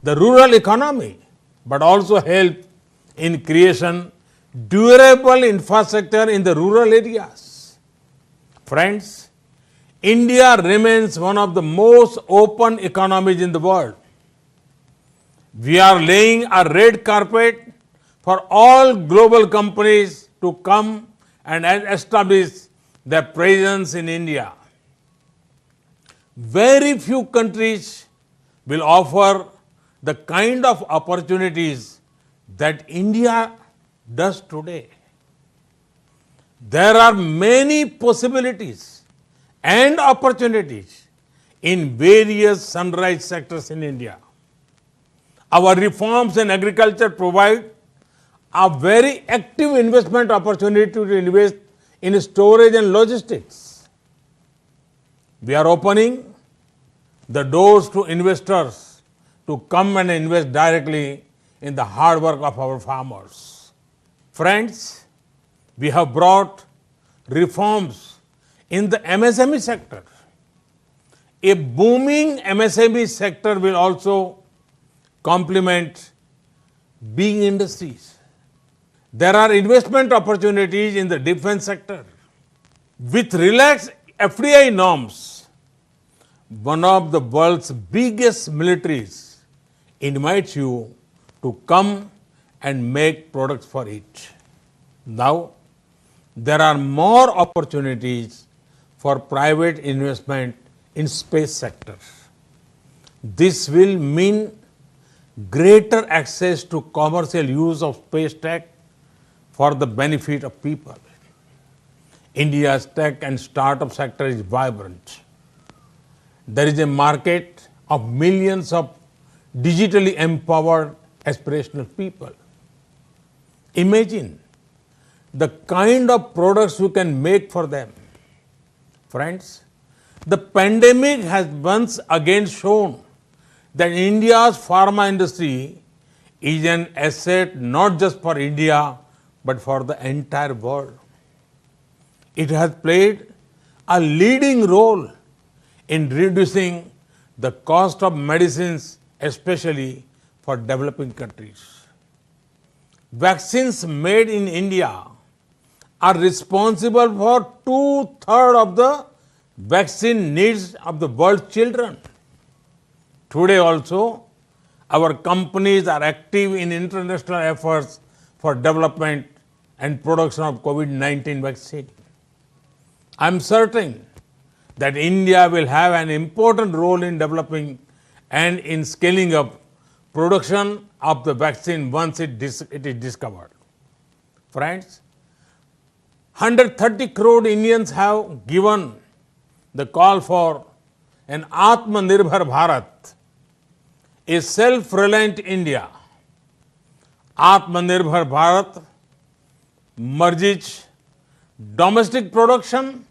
the rural economy, but also help in creation durable infrastructure in the rural areas. Friends, India remains one of the most open economies in the world. We are laying a red carpet for all global companies to come and establish their presence in India. Very few countries will offer the kind of opportunities that India does today. There are many possibilities and opportunities in various sunrise sectors in India. Our reforms in agriculture provide a very active investment opportunity to invest in storage and logistics. We are opening the doors to investors to come and invest directly in the hard work of our farmers. Friends, we have brought reforms in the MSME sector. A booming MSME sector will also complement big industries. There are investment opportunities in the defense sector. With relaxed FDI norms, one of the world's biggest militaries invites you to come and make products for it. Now, there are more opportunities for private investment in space sector. This will mean greater access to commercial use of space tech for the benefit of people. India's tech and startup sector is vibrant. There is a market of millions of digitally empowered aspirational people. Imagine the kind of products you can make for them. Friends, the pandemic has once again shown that India's pharma industry is an asset not just for India, but for the entire world. It has played a leading role in reducing the cost of medicines, especially for developing countries. Vaccines made in India are responsible for 2/3 of the vaccine needs of the world's children. Today also, our companies are active in international efforts for development and production of COVID-19 vaccine. I am certain that India will have an important role in developing and in scaling up production of the vaccine once it is discovered. Friends, 130 crore Indians have given the call for an Atmanirbhar Bharat, a self-reliant India. Atmanirbhar Bharat merges domestic production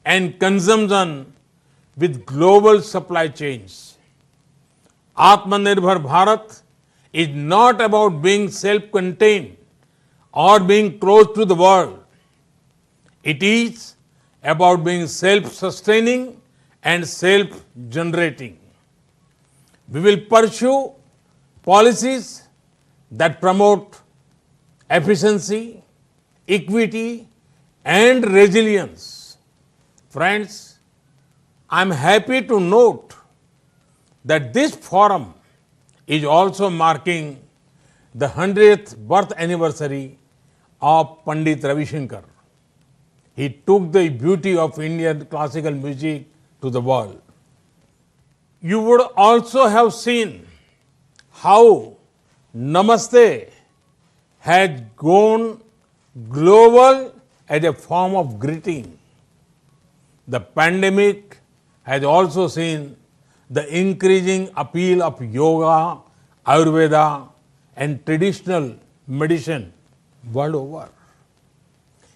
and consumption with global supply chains. Atmanirbhar Bharat is not about being self-contained or being close to the world. It is about being self-sustaining and self-generating. We will pursue policies that promote efficiency, equity, and resilience. Friends, I am happy to note that this forum is also marking the 100th birth anniversary of Pandit Ravi Shankar. He took the beauty of Indian classical music to the world. You would also have seen how Namaste has gone global as a form of greeting. The pandemic has also seen the increasing appeal of yoga, Ayurveda, and traditional medicine world over.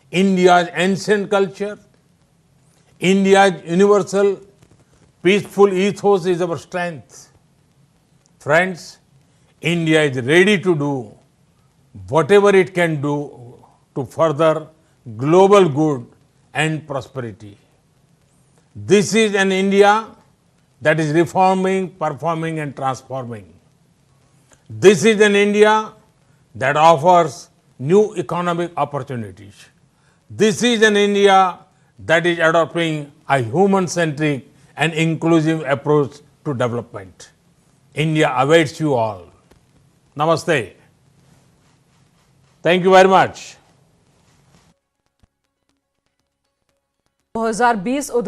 India's ancient culture, India's universal peaceful ethos is our strength. Friends, India is ready to do whatever it can do to further global good and prosperity. This is an India that is reforming, performing, and transforming. This is an India that offers new economic opportunities. This is an India that is adopting a human-centric and inclusive approach to development. India awaits you all. Namaste. Thank you very much. 2020